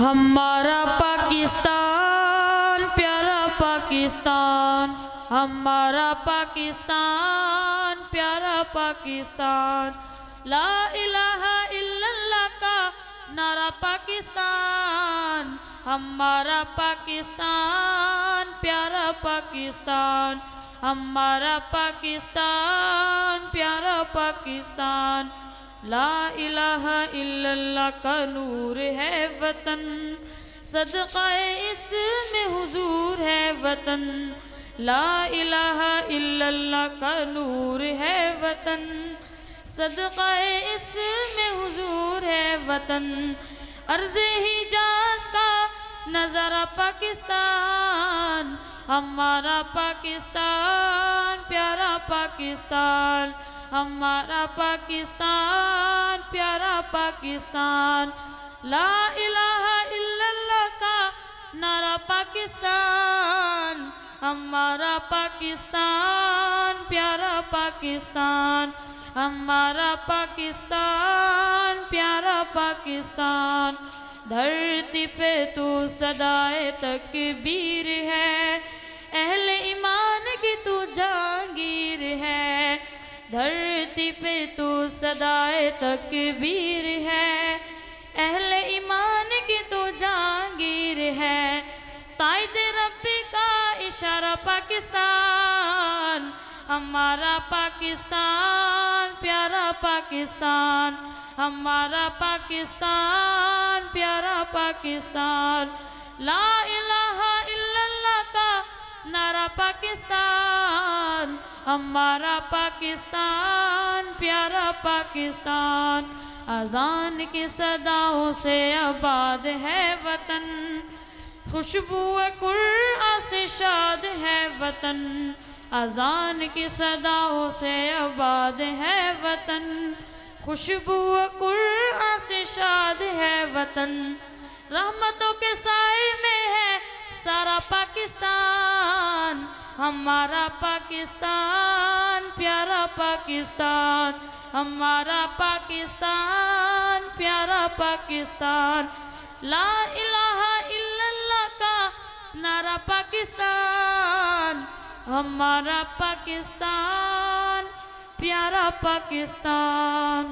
हमारा पाकिस्तान प्यारा पाकिस्तान, हमारा पाकिस्तान प्यारा पाकिस्तान, ला इलाहा इल्लल्लाह का नारा पाकिस्तान, हमारा पाकिस्तान प्यारा पाकिस्तान, हमारा पाकिस्तान प्यारा पाकिस्तान, ला इलाहा इल्लल्लाह का नूर है वतन, सदक़ाए इसमें हुजूर है वतन, ला इलाहा इल्लल्लाह का नूर है वतन, सदक़ाए इसमें हुजूर है वतन, अर्ज़े हिजाज का नज़ारा पाकिस्तान, हमारा पाकिस्तान प्यारा पाकिस्तान, हमारा पाकिस्तान प्यारा पाकिस्तान, ला इलाहा इल्लल्लाह का नारा पाकिस्तान, हमारा पाकिस्तान प्यारा पाकिस्तान, हमारा पाकिस्तान प्यारा पाकिस्तान, धरती पे तू सदाए तकबीर है, अहले ईमान की तू जहांगीर है, धरती पे तू सदाए तकबीर है, अहले ईमान की तू जहांगीर है, ताइदे रब्बी का इशारा पाकिस्तान, हमारा पाकिस्तान प्यारा पाकिस्तान, हमारा पाकिस्तान प्यारा पाकिस्तान, ला इलाहा इल्लल्लाह का नारा पाकिस्तान, हमारा पाकिस्तान प्यारा पाकिस्तान, अजान की सदाओं से आबाद है वतन, खुशबू कुरान से शाद है वतन, अजान की सदाओं से आबाद है वतन, खुशबू कुरान से शाद है वतन, रहमतों के साए में है सारा पाकिस्तान, हमारा पाकिस्तान प्यारा पाकिस्तान, हमारा पाकिस्तान प्यारा पाकिस्तान, ला इलाहा इल्लल्लाह का नारा पाकिस्तान, हमारा पाकिस्तान प्यारा पाकिस्तान।